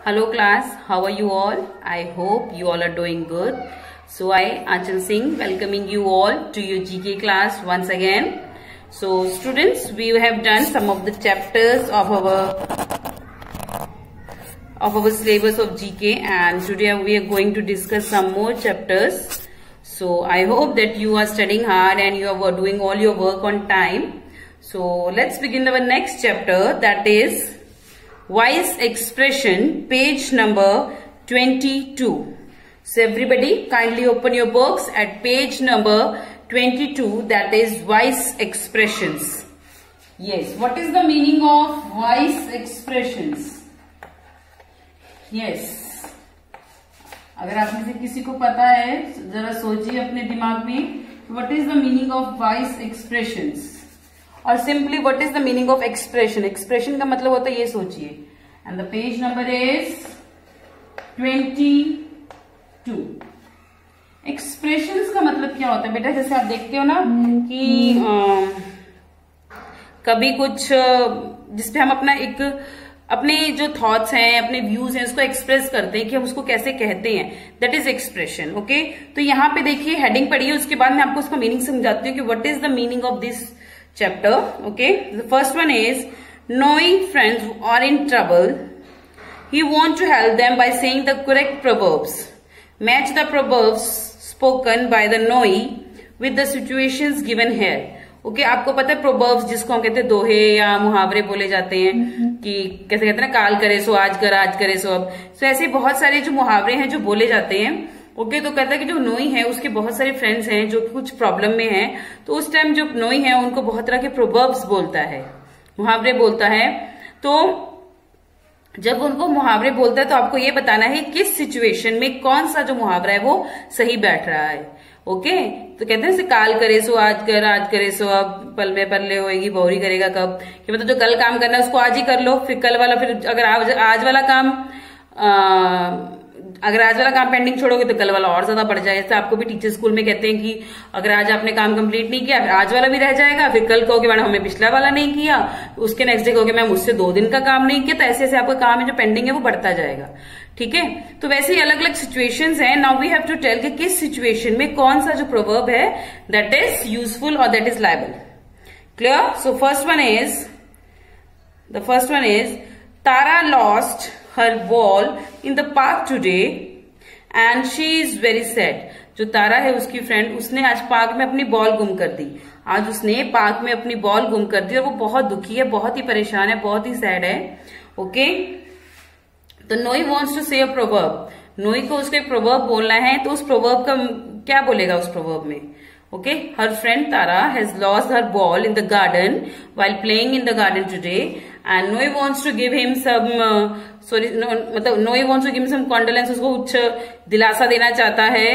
Hello class, how are you all? I hope you all are doing good. So I, Aanchal Singh, welcoming you all to your GK class once again. So students, we have done some of the chapters of our syllabus of GK, and today we are going to discuss some more chapters. So I hope that you are studying hard and you are doing all your work on time. So let's begin our next chapter, that is Wise Expression, page number 22. So everybody kindly open your books at page number 22, that is Wise Expressions. Yes, what is the meaning of wise expressions? Yes, अगर आप में से किसी को पता है जरा सोचिए अपने दिमाग में, what is the meaning of wise expressions? और simply what is the meaning of expression? Expression का मतलब होता है, ये सोचिए. And the page number is 22. Expressions का मतलब क्या होता है बेटा? जैसे आप देखते हो ना कि कभी कुछ जिसपे हम अपने जो थॉट्स हैं, अपने व्यूज हैं, उसको एक्सप्रेस करते हैं कि हम उसको कैसे कहते हैं, दैट इज एक्सप्रेशन. ओके, तो यहाँ पे देखिए हेडिंग पढ़िए, उसके बाद मैं आपको उसका मीनिंग समझाती हूँ कि what is the meaning of this chapter. Okay, the first one is knowing friends who are in trouble. He wants to help them by saying the correct proverbs. Match the proverbs spoken by the knowing with the situations given here. Okay, आपको पता है proverbs जिसको हम कहते हैं दोहे या मुहावरे बोले जाते हैं कि कैसे कहते हैं ना, काल करे सो आज कर, आज करे सो अब. सो ऐसे बहुत सारे जो मुहावरे हैं जो बोले जाते हैं. ओके, तो कहता है कि जो नोई है उसके बहुत सारे फ्रेंड्स हैं जो कुछ प्रॉब्लम में हैं, तो उस टाइम जो नोई है उनको बहुत तरह के प्रोवर्ब्स बोलता है, मुहावरे बोलता है. तो जब उनको मुहावरे बोलता है तो आपको ये बताना है किस सिचुएशन में कौन सा जो मुहावरा है वो सही बैठ रहा है. ओके, तो कहते हैं काल करे सो आज कर, आज करे सो अब, पल में पल्ले होएगी बहुरी करेगा कब. कि मतलब जो कल काम करना है उसको आज ही कर लो, फिर कल वाला, फिर अगर आज वाला काम अगर आज वाला काम पेंडिंग छोड़ोगे तो कल वाला और ज्यादा बढ़ जाएगा. जैसे आपको भी टीचर स्कूल में कहते हैं कि अगर आज आपने काम कंप्लीट नहीं किया, फिर आज वाला भी रह जाएगा, फिर कल कहोगे मैडम हमने पिछला वाला नहीं किया, उसके नेक्स्ट डे कहोगे मैम मुझसे 2 दिन का काम नहीं किया. तो ऐसे ऐसे आपका काम है जो पेंडिंग है वो बढ़ता जाएगा. ठीक है, तो वैसे ही अलग अलग सिचुएशंस हैं. Now we have to tell कि किस सिचुएशन में कौन सा जो प्रोवर्ब है दैट इज यूजफुल और that is liable. Clear? So first one is Tara lost her ball in the park today and she is very sad. जो तारा है उसकी फ्रेंड, उसने आज पार्क में अपनी बॉल गुम कर दी. आज उसने पार्क में अपनी बॉल गुम कर दी और वो बहुत दुखी है, बहुत ही परेशान है, बहुत ही सैड है. ओके, तो नोई वांट्स टू से अ प्रोवर्ब. नोई को उसको एक प्रोवर्ब बोलना है, तो उस प्रोवर्ब का क्या बोलेगा उस प्रोवर्ब में? Okay, her friend Tara has lost her ball in the garden while playing in the garden today, and Noe wants to give him some Noe wants to give him some condolence. उसको कुछ दिलासा देना चाहता है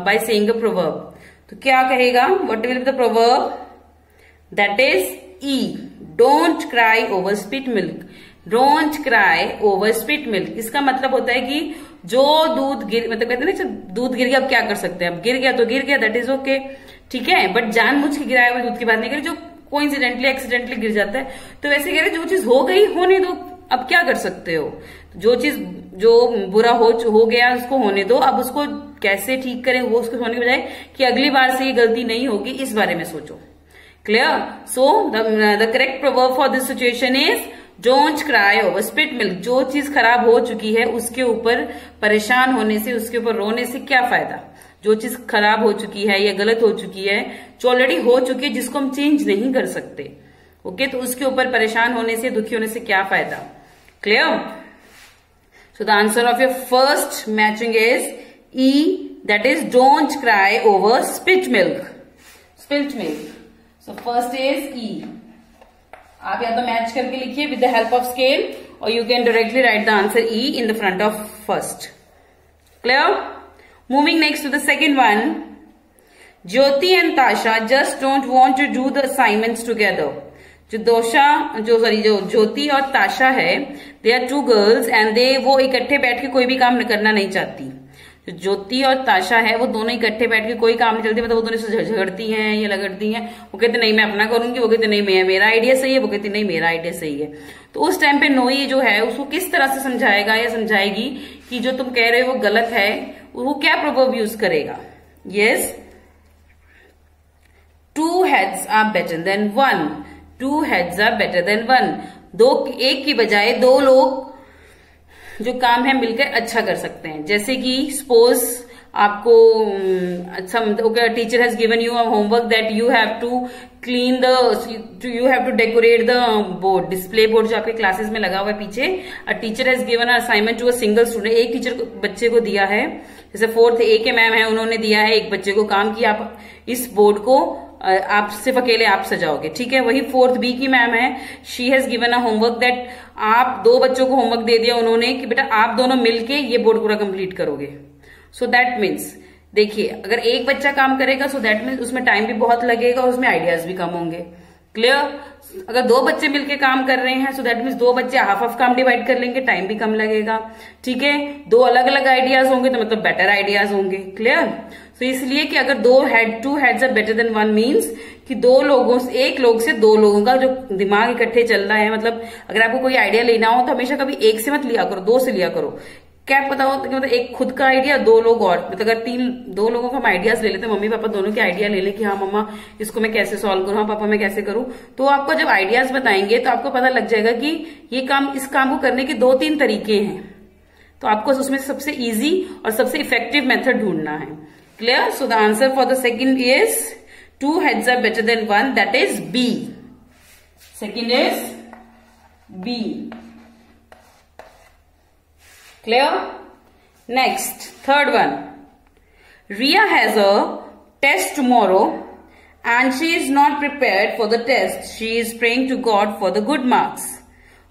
by saying a proverb. तो क्या कहेगा? What will be the proverb? That is E. Don't cry over spilt milk. Don't cry over spilt milk. इसका मतलब होता है कि जो दूध मतलब कहते हैं ना, दूध गिर गया अब क्या कर सकते हैं, अब गिर गया तो गिर गया, दैट इज ओके. ठीक है, बट जानबूझ के गिराए हुए दूध की बात नहीं करें, जो कोइंसिडेंटली एक्सीडेंटली गिर जाता है. तो वैसे कह रहे जो चीज हो गई होने दो, अब क्या कर सकते हो. जो चीज जो बुरा हो गया उसको होने दो, अब उसको कैसे ठीक करें वो उसको होने के बजाय कि अगली बार से ये गलती नहीं होगी, इस बारे में सोचो. Clear? So the correct proverb for this situation is don't cry over spilt milk. जो चीज खराब हो चुकी है उसके ऊपर परेशान होने से, उसके ऊपर रोने से क्या फायदा. जो चीज खराब हो चुकी है या गलत हो चुकी है, जो ऑलरेडी हो चुकी है, जिसको हम चेंज नहीं कर सकते, ओके, तो उसके ऊपर परेशान होने से, दुखी होने से क्या फायदा. Clear? So the answer of your first matching is E, that is don't cry over spilt milk. Spilt milk. So first is E. आप या तो मैच करके लिखिए with the help of scale, और you can directly write the answer E in the front of first. Clear? Moving next to the second one. Jyoti and Tasha just don't want to do the assignments together. जो ज्योति और ताशा है, they are 2 girls and वो इकट्ठे बैठ के कोई भी काम करना नहीं चाहती. ज्योति और ताशा है वो दोनों इकट्ठे बैठ के कोई काम नहीं चलती, मतलब वो दोनों से झगड़ती हैं या लगड़ती हैं। वो कहते नहीं मैं अपना करूंगी, वो कहते नहीं मेरा आइडिया सही है, वो कहती नहीं मेरा आइडिया सही है। तो उस टाइम पे नोई जो है उसको किस तरह से समझाएगा या समझाएगी कि जो तुम कह रहे हो वो गलत है, वो क्या प्रोवर्ब यूज करेगा? Yes, 2 heads are better than 1. 2 heads are better than 1. एक की बजाय 2 लोग जो काम है मिलकर अच्छा कर सकते हैं। जैसे कि सपोज आपको teacher has given you a homework that you have to clean you have to decorate the board, display board जो आपके क्लासेस में लगा हुआ है पीछे। Teacher has given assignment to a single student, एक टीचर बच्चे को दिया है, जैसे 4th A के मैम है, उन्होंने दिया है एक बच्चे को काम कि आप इस बोर्ड को आप सिर्फ अकेले आप सजाओगे, ठीक है। वही 4th B की मैम है, she has given a homework that आप 2 बच्चों को होमवर्क दे दिया उन्होंने कि बेटा आप दोनों मिलके ये बोर्ड पूरा कंप्लीट करोगे। सो दैट मीन्स देखिए अगर एक बच्चा काम करेगा सो दैट मीन्स उसमें टाइम भी बहुत लगेगा, उसमें आइडियाज भी कम होंगे। क्लियर? अगर 2 बच्चे मिलके काम कर रहे हैं सो दैट मीन्स 2 बच्चे हाफ काम डिवाइड कर लेंगे, टाइम भी कम लगेगा, ठीक है। 2 अलग अलग आइडियाज होंगे तो मतलब बेटर आइडियाज होंगे। क्लियर? तो इसलिए कि अगर 2 heads are better then 1 means कि 2 लोगों से, एक लोग से 2 लोगों का जो दिमाग इकट्ठे चल रहा है, मतलब अगर आपको कोई आइडिया लेना हो तो हमेशा कभी एक से मत लिया करो, 2 से लिया करो। क्या पता हो कि मतलब एक खुद का आइडिया 2 लोग और, मतलब अगर 2 लोगों का हम आइडियाज ले लेते हैं, मम्मी पापा दोनों के आइडिया ले लें कि हाँ मम्मा इसको मैं कैसे सॉल्व करूँ, हाँ पापा मैं कैसे करूँ, तो आपको जब आइडियाज बताएंगे तो आपको पता लग जाएगा कि ये काम, इस काम को करने के 2-3 तरीके हैं। तो आपको उसमें सबसे इजी और सबसे इफेक्टिव मेथड ढूंढना है। Clear? So the answer for the second is 2 heads are better than 1, that is B. Second is B. Clear? Next, third one. Riya has a test tomorrow and she is not prepared for the test. She is praying to God for the good marks.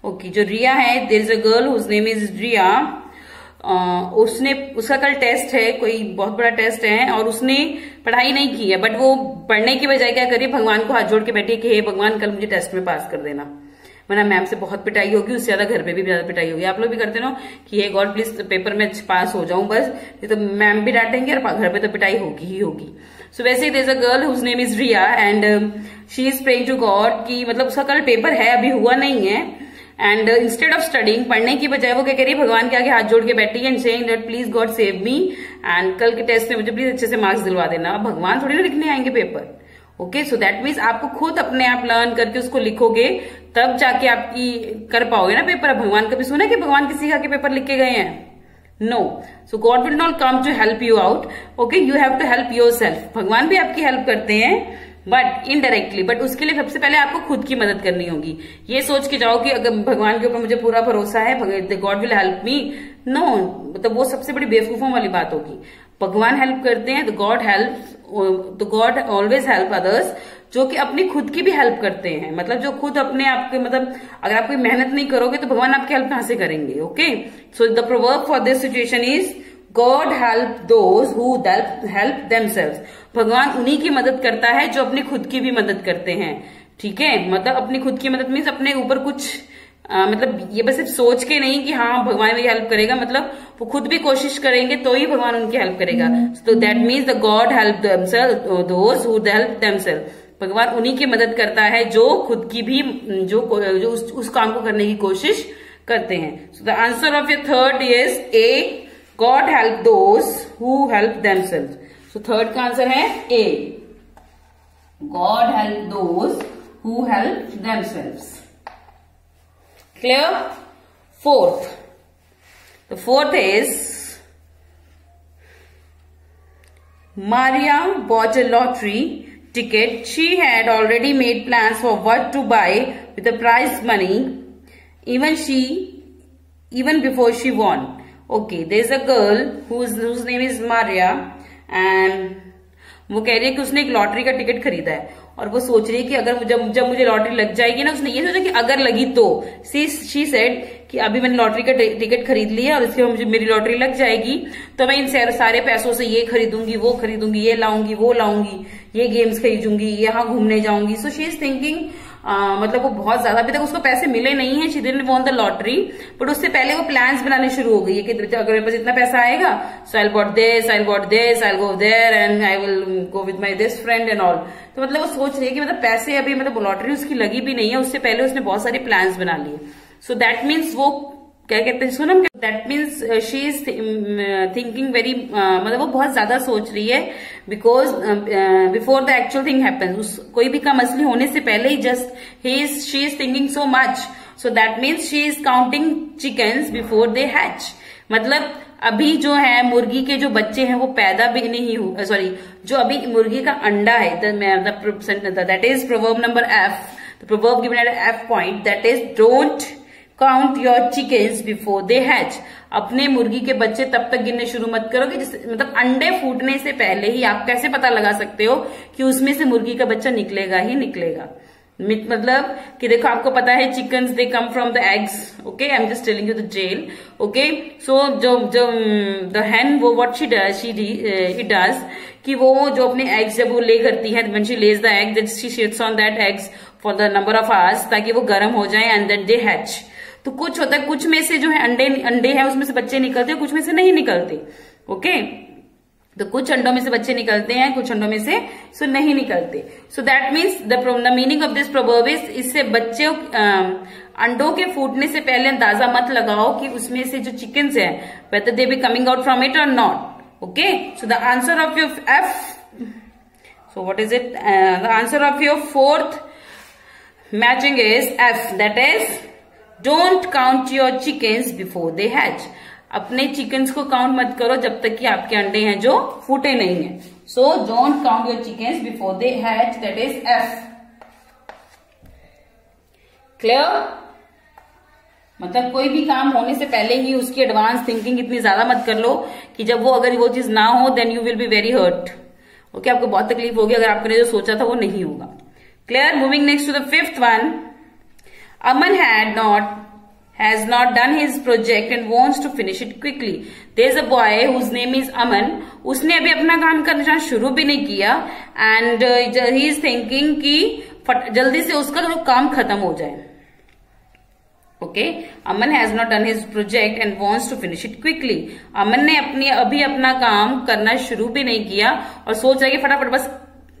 Okay, जो रिया है, there is a girl whose name is Riya. उसका कल test है, कोई बहुत बड़ा test है और उसने पढ़ाई नहीं की है, बट वो पढ़ने की बजाय क्या करिए भगवान को हाथ जोड़ के बैठी कि हे भगवान कल मुझे टेस्ट में पास कर देना, वरना मैम से बहुत पिटाई होगी, उससे ज्यादा घर पे भी ज्यादा पिटाई होगी। आप लोग भी करते ना कि हे गॉड प्लीज पेपर में पास हो जाऊं बस, नहीं तो मैम भी डांटेंगे और घर पे तो पिटाई होगी ही होगी। सो वैसे there is a girl whose name is Riya and she is praying to God कि मतलब उसका कल पेपर है, अभी हुआ नहीं है, एंड इंस्टेड ऑफ स्टडिंग, पढ़ने की बजाय वो क्या करिए भगवान के आगे हाथ जोड़ के बैठी है and saying that please God save me and कल के टेस्ट में मुझे प्लीज अच्छे से मार्क्स दिलवा देना। भगवान थोड़ी ना लिखने आएंगे paper. Okay, so that means आपको खुद अपने आप लर्न करके उसको लिखोगे तब जाके आपकी कर पाओगे ना पेपर। अब भगवान कभी सुना कि भगवान किसी का के पेपर लिख के गए हैं? No. So God will not come to help you out. Okay, you have to help yourself. भगवान भी आपकी हेल्प करते हैं बट इनडायरेक्टली, बट उसके लिए सबसे पहले आपको खुद की मदद करनी होगी। ये सोच के जाओ कि अगर भगवान के ऊपर मुझे पूरा भरोसा है, God will help me, no, मतलब वो सबसे बड़ी बेवकूफों वाली बात होगी। भगवान हेल्प करते हैं तो गॉड ऑलवेज हेल्प अदर्स, जो कि अपनी खुद की भी हेल्प करते हैं। मतलब जो खुद अपने आप के, मतलब अगर आप कोई मेहनत नहीं करोगे तो भगवान आपकी हेल्प कहां से करेंगे? Okay, so the proverb for this situation is God help those who help themselves. भगवान उन्हीं की मदद करता है जो अपनी खुद की भी मदद करते हैं। ठीक है, मतलब अपनी खुद की मदद मीन्स अपने ऊपर कुछ मतलब ये बस सिर्फ सोच के नहीं कि हाँ भगवान मेरी हेल्प करेगा, मतलब वो खुद भी कोशिश करेंगे तो ही भगवान उनकी हेल्प करेगा। तो that means the God help themselves those who help themselves. भगवान उन्हीं की मदद करता है जो खुद की भी जो उस काम को करने की कोशिश करते हैं। So the answer of your third is A, God help those who help themselves. So third का आंसर है A, God help those who help themselves. Clear? Fourth. The fourth is Maria bought a lottery ticket. She had already made plans for what to buy with the prize money even before she won. Okay, there's a girl whose name is Maria and वो कह रही है कि उसने एक lottery का ticket खरीदा है और वो सोच रही है कि अगर जब मुझे लॉटरी लग जाएगी ना, उसने ये सोचा कि अगर लगी तो शी सेड कि अभी मैंने लॉटरी का टिकट खरीद लिया और इसके बाद मुझे मेरी लॉटरी लग जाएगी तो मैं इन सारे पैसों से ये खरीदूंगी, वो खरीदूंगी, ये लाऊंगी, वो लाऊंगी, ये गेम्स खरीदूंगी, यहाँ घूमने जाऊंगी। सो शी इज थिंकिंग मतलब वो बहुत ज्यादा, अभी तक उसको पैसे मिले नहीं है, she didn't won the lottery, but उससे पहले वो प्लान्स बनाने शुरू हो गई है कि अगर मेरे पास इतना पैसा आएगा, so I bought this, I bought this, I go there and I will go with my this friend and all. तो मतलब वो सोच रही है कि मतलब पैसे अभी, मतलब लॉटरी उसकी लगी भी नहीं है, उससे पहले उसने बहुत सारे प्लान्स बना लिए। सो दैट मीन्स वो क्या कहते हैं इसको ना, that means she is thinking very, मतलब वो बहुत ज्यादा सोच रही है, because before the actual thing happens, कोई भी काम असली होने से पहले ही just she is thinking so much. So that means she is counting chickens before they hatch. मतलब अभी जो है मुर्गी के जो बच्चे हैं वो पैदा भी नहीं हुए, सॉरी जो अभी मुर्गी का अंडा है, that is proverb number F, the proverb given at F point, that is don't count your chickens before they hatch। अपने मुर्गी के बच्चे तब तक गिनने शुरू मत करो कि मतलब अंडे फूटने से पहले ही आप कैसे पता लगा सकते हो कि उसमें से मुर्गी का बच्चा निकलेगा ही निकलेगा। मतलब कि देखो आपको पता है chickens they come from the eggs, okay, I am just telling you the jail, okay. So जो द हैन वो व्हाट शी डज कि वो जो अपने एग्स जब वो ले करती है, when she Lay's the egg that she sits on that eggs for the number of hours, ताकि वो गर्म हो जाए एंड देन दे हैच। तो कुछ होता है, कुछ में से जो है अंडे हैं उसमें से बच्चे निकलते हैं, कुछ में से नहीं निकलते, ओके। तो कुछ अंडों में से बच्चे निकलते हैं, कुछ अंडों में से सो नहीं निकलते। सो that means the meaning of this proverb is, इससे बच्चे अंडों के फूटने से पहले अंदाजा मत लगाओ कि उसमें से जो चिकन्स हैं whether they be coming out from it or not, okay। So the answer of your F, so what is it, the answer of your fourth matching is F, that is don't count your chickens before they hatch। अपने chickens को count मत करो जब तक कि आपके अंडे हैं जो फूटे नहीं हैं। So don't count your chickens before they hatch, that is F। Clear? मतलब कोई भी काम होने से पहले ही उसकी एडवांस थिंकिंग इतनी ज्यादा मत कर लो कि जब वो अगर वो चीज ना हो then you will be very hurt, okay. आपको बहुत तकलीफ होगी अगर आपने जो सोचा था वो नहीं होगा। Clear? Moving next to the fifth one. Aman has not done his project and wants to finish it quickly। There is a boy whose name is Aman। उसने अभी अपना काम करना शुरू भी नहीं किया and he is thinking कि जल्दी से उसका जो काम खत्म हो जाए, okay. Aman has not done his project and wants to finish it quickly। अमन ने अभी अपना काम करना शुरू भी नहीं किया और सोच रहा है कि फटाफट बस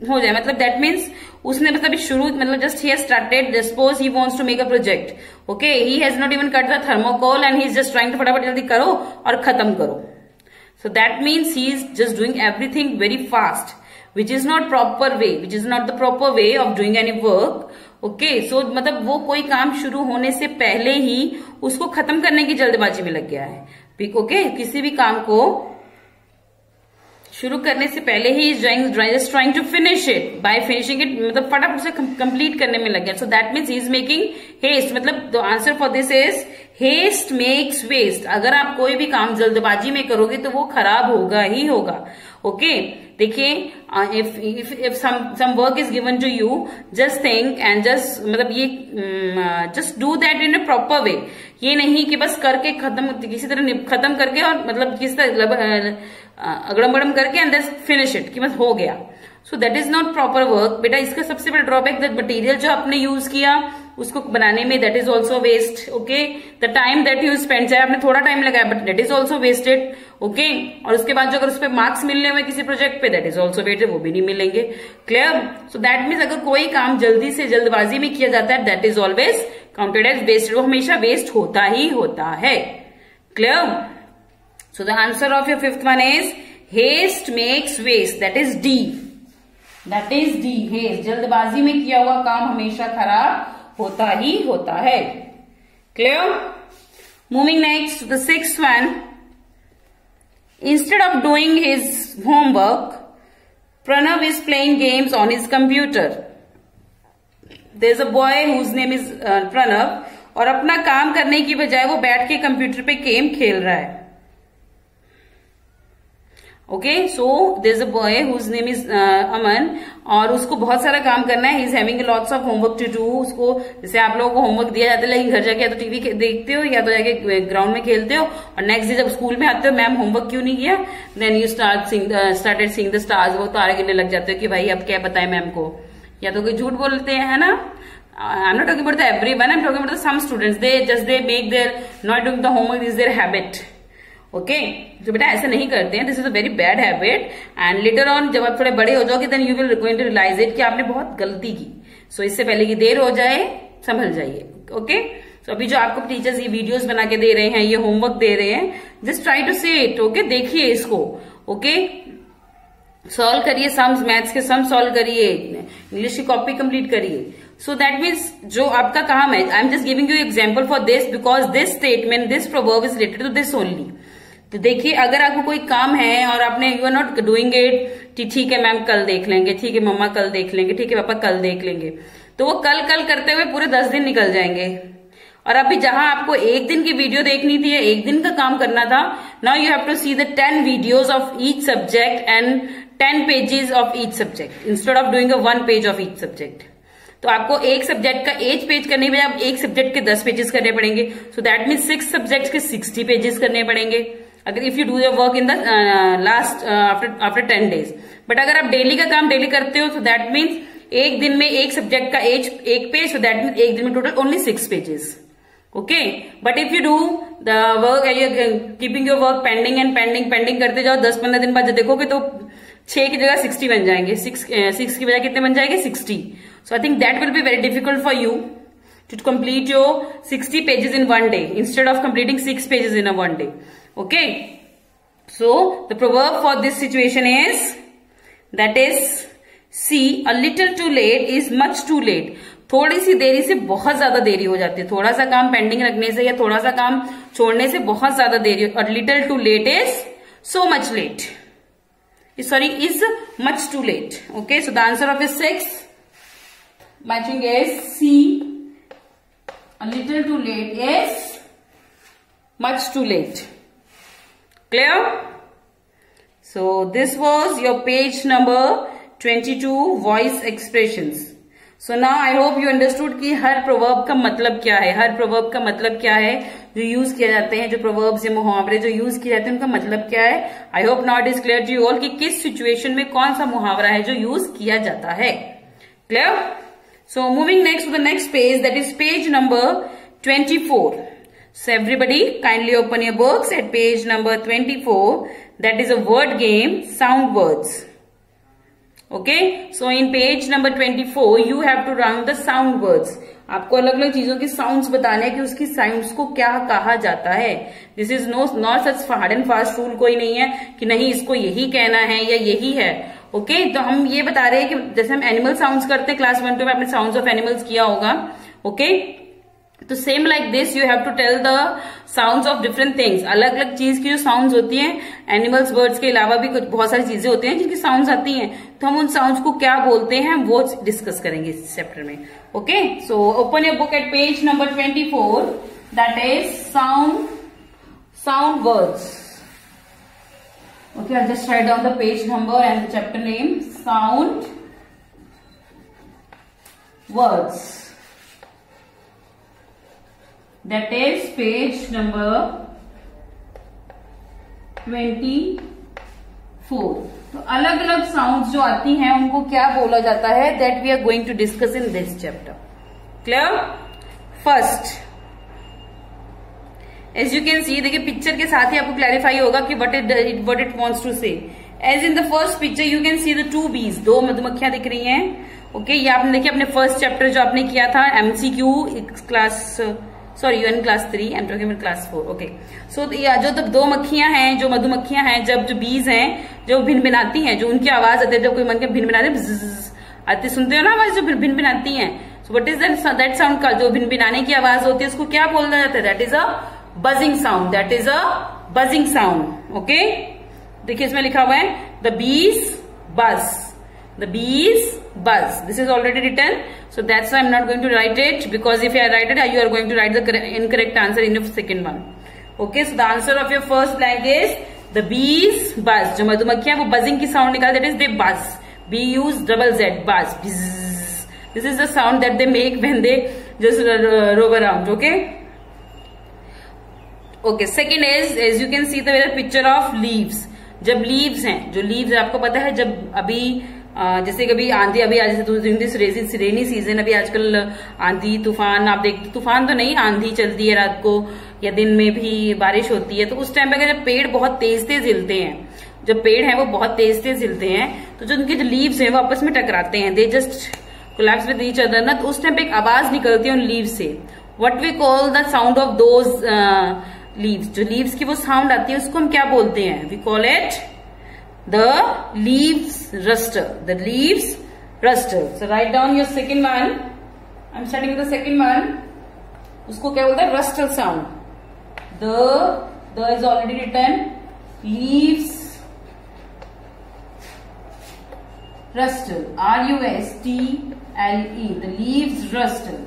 हो जाए। मतलब दैट मीन्स उसने मतलब शुरू, मतलब जस्ट ही has started, suppose he wants to make a project, okay, he has not even cut the thermocol and he is just trying to फटाफट जल्दी करो और खत्म करो। So that means he is just doing everything very fast, which is not proper way, which is not the proper way of doing any work, okay. So मतलब वो कोई काम शुरू होने से पहले ही उसको खत्म करने की जल्दबाजी में लग गया है, ओके। किसी भी काम को शुरू करने से पहले ही just trying to finish it, by finishing it मतलब फटाफट से कंप्लीट करने में लग गया। So that means he is making haste. मतलब the answer for this is haste makes waste. अगर आप कोई भी काम जल्दबाजी में करोगे तो वो खराब होगा ही होगा, ओके। देखिए if some work is given to you, just think and just मतलब ये just do that in a proper way. ये नहीं कि बस करके खत्म, किसी तरह खत्म करके और मतलब किसी तरह अगड़म बड़म करके एंड जस्ट फिनिश इट कि बस हो गया। So that is not proper work बेटा। इसका सबसे बड़ा ड्रॉबैक दैट मटेरियल जो आपने यूज किया उसको बनाने में, that is also waste, okay. The time that you spend, चाहे आपने थोड़ा टाइम लगाया but that is also wasted, okay. और उसके बाद जो अगर उस पर मार्क्स मिलने हुए किसी प्रोजेक्ट पे, दैट इज ऑल्सो वेस्टेड, वो भी नहीं मिलेंगे। क्लियर? सो दैट मीन्स अगर कोई काम जल्दी से जल्दबाजी में किया जाता है that is always counted as wasted, वो हमेशा वेस्ट होता ही होता है। Clear? So the answer of your fifth one is haste makes waste, that is D, that is D, haste। जल्दबाजी में किया हुआ काम हमेशा खराब होता ही होता है। Clear? Moving next to the sixth one। Instead of doing his homework, Pranav is playing games on his computer। There is a boy whose name is Pranav और अपना काम करने की बजाय वो बैठ के कंप्यूटर पे गेम खेल रहा है, okay. So there is a boy whose name is Aman और उसको बहुत सारा काम करना है। He is having lots of homework to do. उसको जैसे आप लोगों को होमवर्क दिया जाता है लेकिन घर जाके या तो टीवी देखते हो या तो जाके ग्राउंड में खेलते हो और नेक्स्ट डे जब स्कूल में आते हो मैम होमवर्क क्यों नहीं किया, then you started seeing the stars. वो तारे गिनने लग जाते हो कि भाई अब क्या बताएं मैम को, या तो कोई झूठ बोलते हैं, है ना, I'm not talking about the everyone, I'm talking about the some students. They make their not doing the homework is their habit. Okay तो बेटा ऐसा नहीं करते हैं. This is a very bad habit and later on जब आप थोड़े बड़े हो जाओगे then you will going to realize it कि आपने बहुत गलती की. सो इससे पहले की देर हो जाए संभल जाइए. ओके तो अभी जो आपको टीचर्स ये वीडियोस बना के दे रहे हैं, ये होमवर्क दे रहे हैं, just try to say it. Okay देखिए इसको. ओके सॉल्व करिए सम्स, मैथ्स के सम सॉल्व करिए, इंग्लिश की कॉपी कंप्लीट करिए. सो दैट मीन्स जो आपका काम है, I am just giving you example for this because this statement, this proverb is related to this only. तो देखिए अगर आपको कोई काम है और आपने you are not doing it, ठीक है मैम कल देख लेंगे, ठीक है मम्मा कल देख लेंगे, ठीक है पापा कल देख लेंगे, तो वो कल करते हुए पूरे 10 दिन निकल जाएंगे. और अभी जहां आपको एक दिन की वीडियो देखनी थी, एक दिन का काम करना था, now you have to see the 10 videos of each subject and 10 pages of each subject instead of doing 1 page of each subject. तो आपको एक सब्जेक्ट का 8 पेज करने में आप एक सब्जेक्ट के 10 पेजेस करने पड़ेंगे. सो दैट मीन्स 6 सब्जेक्ट के 60 पेजेस करने पड़ेंगे अगर if you do your work in the last after 10 days. But अगर आप डेली का काम डेली करते हो, सो दैट मीन्स एक दिन में एक सब्जेक्ट का एक पेज, सो दैट मीन्स एक दिन में total only 6 pages. Okay but if you do the work keeping your work pending and pending करते जाओ, 10-15 दिन बाद जब देखोगे तो 6 की जगह 60 बन जाएंगे. 6 की बजाय कितने बन जाएंगे? 60. So I think that will be very difficult for you to complete your 60 pages in 1 day instead of completing 6 pages in a 1 day. Okay, so the proverb for this situation is, that is, see, a little too late is much too late. थोड़ी सी देरी से बहुत ज्यादा देरी हो जाती है. थोड़ा सा काम पेंडिंग रखने से या थोड़ा सा काम छोड़ने से बहुत ज्यादा देरी. और little too late is so much late. Sorry, is much too late. Okay, so the answer of is 6. Matching is C. A little too late is much too late. Clear? So this was your page number 22 voice expressions. So now I hope you understood कि हर proverb का मतलब क्या है, हर proverb का मतलब क्या है जो यूज किया जाते हैं, जो proverbs या मुहावरे जो यूज किए जाते हैं उनका मतलब क्या है. I hope now it is clear to you all कि किस situation में कौन सा मुहावरा है जो यूज किया जाता है. Clear? So moving next to the next page, that is page number 24. So everybody kindly open your books at page number 24. That is a word game, sound words. Okay. So in page number 24 you have to run the sound words. आपको अलग अलग चीजों की sounds बताने हैं कि उसकी sounds को क्या कहा जाता है. This is not such hard and fast rule कोई नहीं है कि नहीं इसको यही कहना है या यही है. ओके तो हम ये बता रहे हैं कि जैसे हम एनिमल साउंड्स करते हैं क्लास 1-2 में आपने साउंड्स ऑफ एनिमल्स किया होगा. ओके तो same like this you have to tell the sounds of different things. अलग अलग चीज की जो साउंड्स होती हैं, एनिमल्स बर्ड्स के अलावा भी कुछ बहुत सारी चीजें होती हैं जिनकी साउंड्स आती हैं, तो हम उन साउंड्स को क्या बोलते हैं वो डिस्कस करेंगे इस चैप्टर में. Okay so open your book at page number 24. That is sound words. Okay I just write down the page number and the chapter name. Sound words. That is page number 24. तो अलग अलग sounds जो आती हैं उनको क्या बोला जाता है, that we are going to discuss in this chapter. Clear? First as you can see, देखिए पिक्चर के साथ ही आपको क्लैरिफाई होगा कि what it wants to say. As in the first picture you can see the 2 bees, 2 मधुमक्खियां दिख रही हैं. ओके ये आपने देखिए अपने फर्स्ट चैप्टर जो आपने किया था MCQ class UN class 3, I am talking about class 4. Okay so जो 2 मक्खियां हैं, जो मधुमक्खियां हैं, जब जो बीज हैं जो भिनभिनाती हैं, जो उनकी आवाज आती है, जब कोई मन के भिनभिनाते आती, सुनते हो ना आवाज जो भिनभिनाती हैं. So what is that sound का जो भिनभिनाने की आवाज होती है उसको क्या बोला जाता है? That is a buzzing sound. That is a buzzing sound. Okay देखिए इसमें लिखा हुआ है द बीज बज. The bees buzz. This is already written, so that's why I'm not going to write it, because if I write it, you are going to write the incorrect answer in your second one. Okay, so the answer of your first blank is the bees buzz. जो मधुमक्खियां वो buzzing की sound निकालते, that is they buzz. B-U-Z-Z buzz. This is the sound that they make when they just rove around. Okay. Okay. Second is, as you can see the picture of leaves. जब leaves हैं, जो leaves आपको पता है जब अभी जैसे कभी आंधी, अभी जैसे रेनी सीजन, अभी आजकल आंधी तूफान आप देखते, तूफान तो नहीं, आंधी चलती है रात को या दिन में भी बारिश होती है, तो उस टाइम पे अगर जब पेड़ बहुत तेज तेज हिलते हैं, जब पेड़ है वो बहुत तेज तेज हिलते हैं, तो जो उनके जो लीव्स हैं वो आपस में टकराते हैं, they just collapse with each other ना, तो उस टाइम पे एक आवाज निकलती है उन लीव्स से. What we call the sound of those leaves, जो लीव्स की वो साउंड आती है उसको हम क्या बोलते हैं? We call it the leaves rustle, the leaves rustle. So write down your second one. I am starting the second one. उसको क्या बोलते हैं? Rustle sound. The is already written. Leaves rustle, R-U-S-T-L-E, the leaves rustle.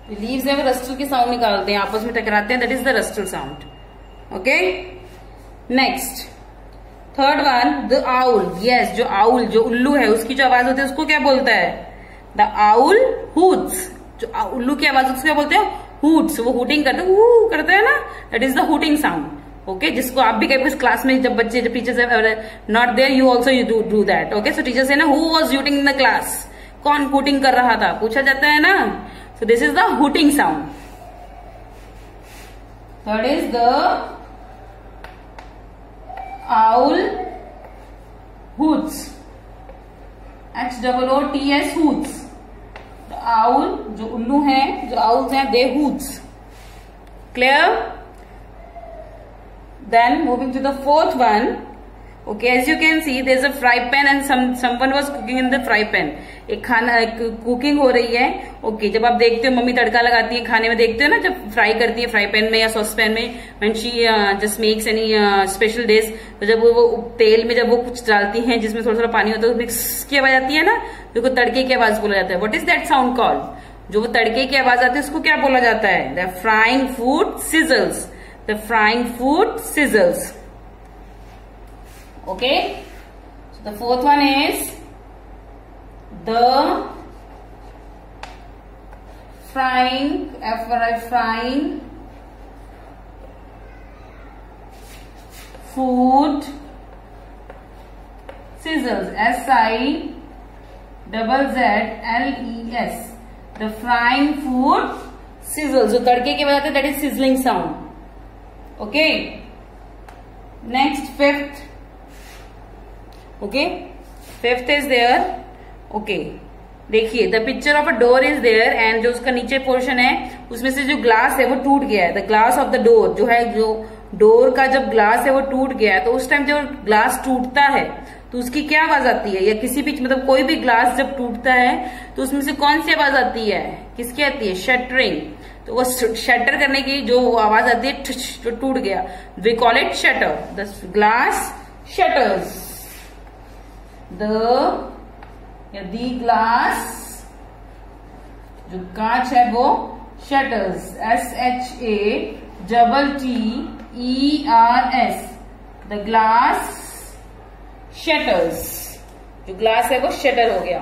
The leaves है वो rustle की sound निकालते हैं, आपस में टकराते हैं, that is the rustle sound. Okay? Next, third one, the owl. Yes, जो owl, जो उल्लू है, उसकी जो आवाज होती है उसको क्या बोलता है? The owl hoots. जो उल्लू की आवाज उसको क्या बोलते हैं? Hoots. वो hooting करते हैं, करते हैं ना, that is the hooting sound. Okay, जिसको आप भी कभी क्लास में जब बच्चे, जब teachers not there, you also you do that. Okay, so teacher से ना, who was hooting in the class, कौन हूटिंग कर रहा था, पूछा जाता है ना. So this is the hooting sound. Third is the owl hoots, HOOTS, hoots. Owl जो उल्लू है, जो आउल्स हैं, they hoots. Clear? Then moving to the fourth one. Okay, as you can see, there's a fry pan and someone was cooking in the fry pan. एक खाना cooking हो रही है. ओके, जब आप देखते हो मम्मी तड़का लगाती है खाने में, देखते हो ना, जब फ्राई करती है फ्राई पैन में या सॉस पैन में, when she just makes any special dish, तो जब वो तेल में जब वो कुछ डालती हैं जिसमें थोड़ा थोड़ा पानी होता है, तो मिक्स की आवाज आती है ना, तो तड़के की आवाज बोला जाता है. What is that sound called? जो वो तड़के की आवाज आती है उसको क्या बोला जाता है? The frying food sizzles. The frying food sizzles. Okay, so the fourth one is the frying food sizzles, SIZZLES. The frying food sizzles. जो तड़के के बाद that is sizzling sound. Okay, next fifth. Okay, fifth is there. Okay, देखिए, the picture of a door is there and जो उसका नीचे portion है उसमें से जो ग्लास है वो टूट गया है. The glass of the door जो है, जो डोर का जब ग्लास है वो टूट गया है, तो उस टाइम जब ग्लास टूटता है तो उसकी क्या आवाज आती है? या किसी भी, मतलब कोई भी ग्लास जब टूटता है तो उसमें से कौन सी आवाज आती है? किसकी आती है? शटरिंग. तो वो शटर करने की जो आवाज आती है, जो टूट गया, we call it shatter. The glass shatters. The glass, जो कांच है वो shatters, SHATTERS. The glass shatters. जो ग्लास है वो शटर हो गया,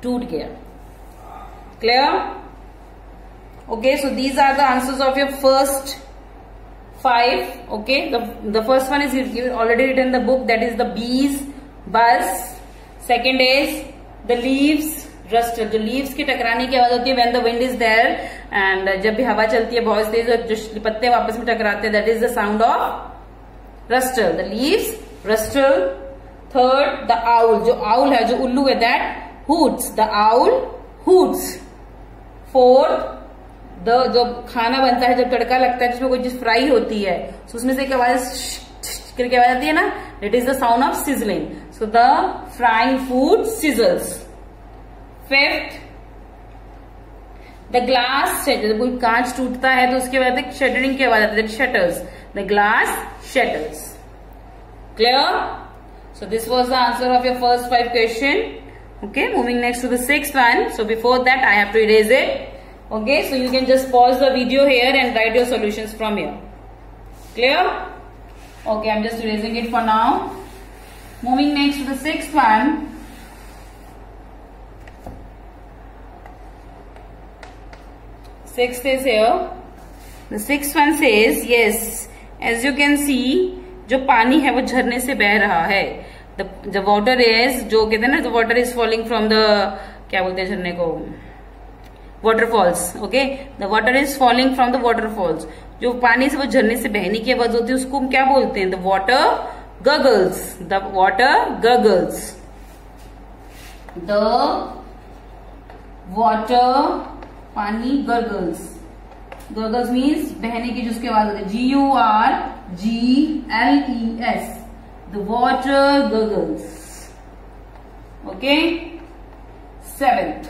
टूट गया. क्लियर? Okay, so these are the answers of your first 5. Okay, the first one is already written in the book, that is the bees buzz. Second is the leaves rustle. जो leaves की टकराने की आवाज होती है when the wind is there, and जब भी हवा चलती है बहुत तेज और जो पत्ते आपस में टकराते हैं, that is the sound of rustle. The leaves rustle. Third, the owl. जो owl है, जो उल्लू है, that hoots. The owl hoots. Fourth, जो खाना बनता है, जब तड़का लगता है, जिसमें कोई चीज फ्राई होती है, तो उसमें से एक आवाज करके आवाज आती है ना, it is the sound of sizzling. So the frying food sizzles. Fifth, the glass, जब कोई कांच टूटता है तो उसके बाद शटरिंग की आवाज आती है, shutters. The glass shutters. Clear? So this was the answer of your first 5 question. Okay, moving next to the sixth one. So before that, I have to erase it. Okay, so you can just pause the video here and write your solutions from here. Clear? Okay, I'm just erasing it for now. Moving next to the sixth one. Sixth is here. The sixth one says, yes, as you can see, जो पानी है वो झरने से बह रहा है. The water is, जो कहते हैं ना, the water is falling from the, क्या बोलते हैं झरने को, waterfalls. Okay, the water is falling from the waterfalls. जो पानी से, वो झरने से बहने की आवाज होती है, उसको हम क्या बोलते हैं? The water goggles. The water goggles. The water, पानी, गगल्स. गगल्स मीन्स बहने की, जिसकी आवाज होती है. GURGLES. The water goggles. Okay, seventh.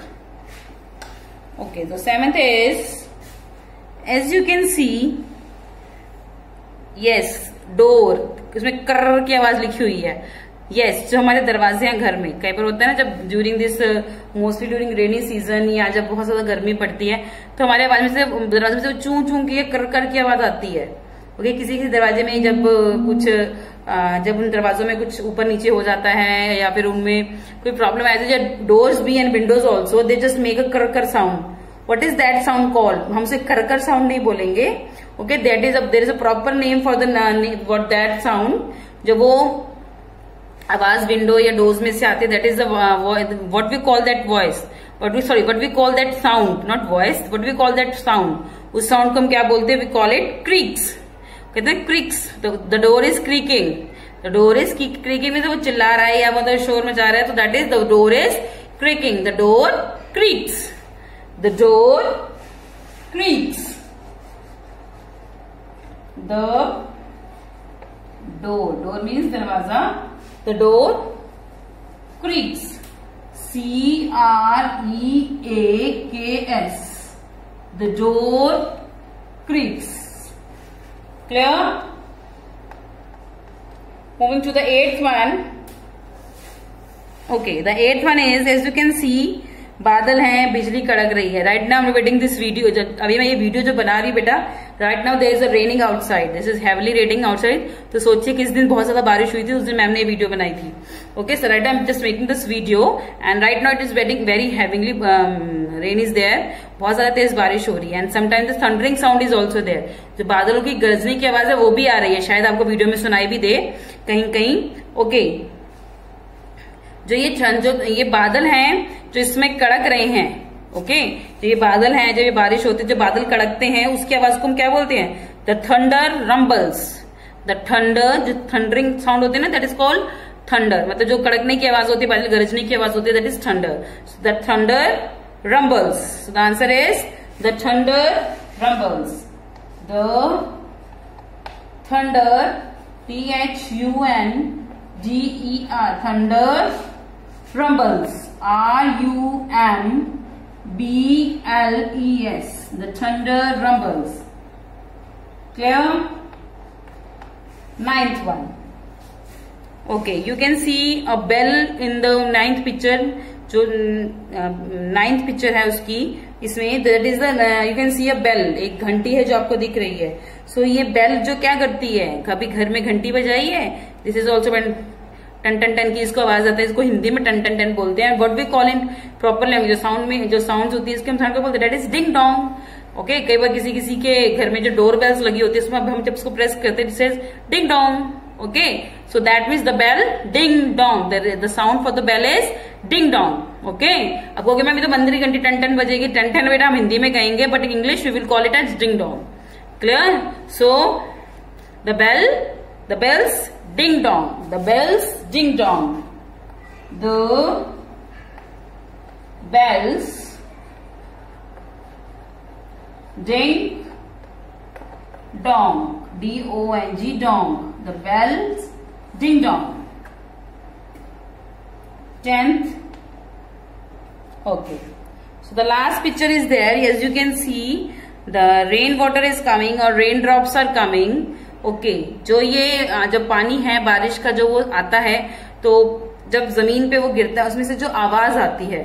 Okay, the seventh is, as you can see, yes, door. इसमें कर की आवाज लिखी हुई है. yes, जो हमारे दरवाजे हैं घर में, कई बार होता है ना, जब during this, mostly during rainy season, या जब बहुत ज्यादा गर्मी पड़ती है, तो हमारे आवाज में से, दरवाजे में से चूं चूं की, कर की आवाज आती है. ओके, किसी किसी दरवाजे में जब कुछ, जब उन दरवाजों में कुछ ऊपर नीचे हो जाता है, या फिर उनमें कोई प्रॉब्लम आती है, डोर्स भी and windows also, they just make a कर sound. What is that sound called? हम उसे कर साउंड नहीं बोलेंगे. Okay, that is, there is a proper name for the what that sound. जब वो आवाज विंडो या डोर्स में से आती है, that is what we call that voice. What we call that sound, not voice, what we call that sound. उस sound को हम क्या बोलते हैं? We call it creaks. कहते हैं creaks. The door is creaking. The door is creaking में, तो वो चिल्ला रहा है या मतलब शोर मचा रहा है, तो that is the door is creaking. The door creaks. The door creaks. The door means दरवाजा. The door creaks. CREAKS. The door creaks. Clear? Moving to the eighth one. Okay, the eighth one is, as you can see, बादल हैं, बिजली कड़क रही है. Right now waiting this video, अभी मैं ये वीडियो जो बना रही बेटा, right now there is a raining outside. This is heavily raining outside. तो सोचिए किस दिन बहुत ज्यादा बारिश हुई थी, उस दिन मैम ने ये वीडियो बनाई थी. Okay, so right now I am just making this video, and right now it is waiting very हेविंगली, रेन इज देयर. बहुत ज्यादा तेज बारिश हो रही है, and sometimes the thundering sound is also there. जो बादलों की गरजने की आवाज है वो भी आ रही है, शायद आपको वीडियो में सुनाई भी दे कहीं कहीं. ओके, जो ये बादल हैं जो इसमें कड़क रहे हैं. ओके, जो ये बादल हैं, जब ये बारिश होती है, जो बादल कड़कते हैं, उसकी आवाज को हम क्या बोलते हैं? The thunder rumbles. The thunder, जो थंडरिंग साउंड होते हैं ना, दैट इज कॉल्ड थंडर. मतलब जो कड़कने की आवाज होती है, बादल गरजने की आवाज होती है, that is thunder. The thunder rumbles. So the answer is the thunder rumbles. The thunder, THUNDER, thunder rumbles. RUMBLES. The thunder rumbles. Clear? Ninth one. Okay, you can see a bell in the ninth picture. जो ninth picture है उसकी, इसमें that is you can see a bell. एक घंटी है जो आपको दिख रही है. सो ये बेल जो क्या करती है, कभी घर में घंटी बजाई है. दिस इज ऑल्सो टन टन टन की इसको आवाज आता है. इसको हिंदी में टन टन टन बोलते हैं. What we call in proper language, sound में जो साउंड होती है इसके हम साउंड को बोलते हैं, that is ding dong. Okay, कई बार किसी किसी के घर में जो डोर बेल्स लगी होती है, उसमें हम जब उसको प्रेस करते हैं, this is ding dong. Okay, so that means the bell ding dong. The sound for the bell is ding dong. Okay, अब कहोगे मैम ये तो मंदिर की घंटी टन टन बजेगी. टन टन बेटा हम हिंदी में कहेंगे, but in English we will call it as ding dong. Clear? So the bells ding dong. The bells ding dong. The bells ding dong. DONG dong. The bells ding dong. 10th. Okay, so the last picture is there. As you can see, the rain water is coming or raindrops are coming. Okay, जो ये जब पानी है बारिश का जो वो आता है, तो जब जमीन पे वो गिरता है, उसमें से जो आवाज आती है.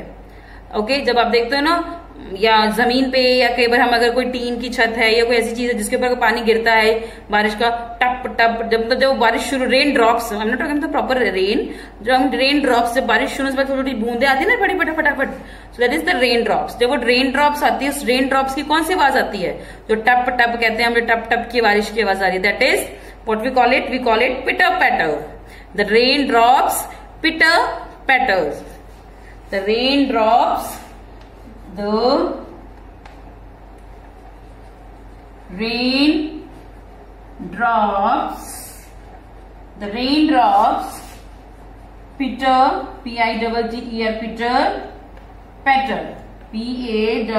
ओके, जब आप देखते हो ना, या जमीन पे, या कई बार हम अगर कोई टीन की छत है या कोई ऐसी चीज है जिसके ऊपर पानी गिरता है बारिश का, टप टप, जब बारिश शुरू, rain drops, I am not talking the proper rain, जो हम रेन ड्रॉप्स, जब बारिश शुरू से थोड़ी थोड़ी बूंदे आती है ना फटाफट फटाफट, so that is the rain drops. जब वो रेन ड्रॉप्स आती है, उस रेन ड्रॉप्स की कौन सी आवाज आती है? जो टप टप कहते हैं हम, जो टप टप की बारिश की आवाज आ रही है, that is what we call it pitter patter. The raindrops pitter patters. The raindrops. The raindrops. The raindrops pitter, P-I-T-T-E-R, pitter, patter, P-A-T-T-E-R,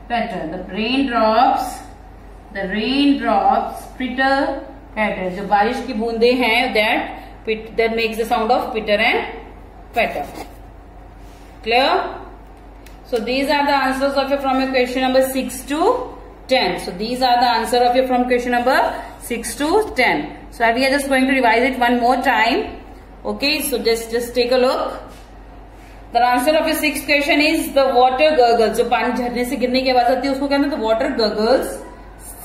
patter. The raindrops pitter, patter. जो बारिश की बूंदे हैं, that makes the sound of pitter and patter. Clear? So these are the answers of from your question number 6 to 10. So these are the answer of your from question number 6 to 10. So we are just going to revise it one more time. Okay, so just take a look. The answer of your sixth question is the water gurgles. जो पानी झरने से गिरने की आवाज आती है उसको क्या कहते हैं? water gurgles.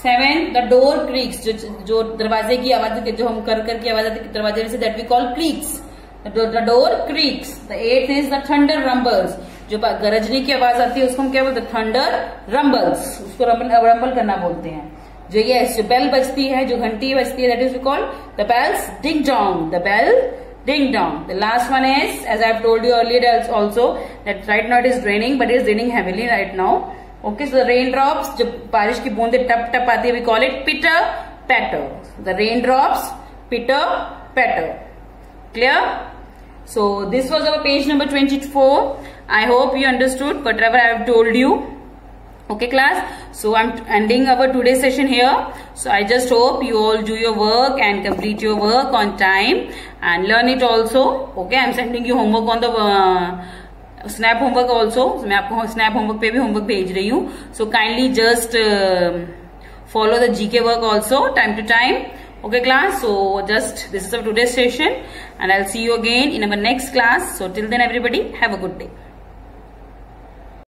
7, the door creaks. जो दरवाजे की आवाज, जो हम कर की आवाज आती है दरवाजे से, that we call creaks. The door creaks. The 8th is the thunder rumbles. जो गरजने की आवाज आती है उसको हम क्या बोलते हैं? thunder rumbles. उसको रंबल करना बोलते हैं. जो जो बेल बजती है, जो घंटी बजती है, that is we call the bells ding dong. The bell ding dong. The last one is, as I have told you earlier also, that right now it is raining, but it is raining heavily right now. Okay, so the raindrops, जब बारिश की बूंदे टप टप आती है, we call it pitter patter. The raindrops pitter patter. Clear? So this was our page number 24. I hope you understood whatever I have told you. Okay class, so I'm ending our today's session here. So I just hope you all do your work and complete your work on time and learn it also. Okay, I'm sending you homework on the snap homework also. So मैं आपको snap homework पे भी homework भेज रही हूँ. So kindly just follow the GK work also time to time. Okay class, so just this is our today's session and I'll see you again in our next class. So till then everybody have a good day.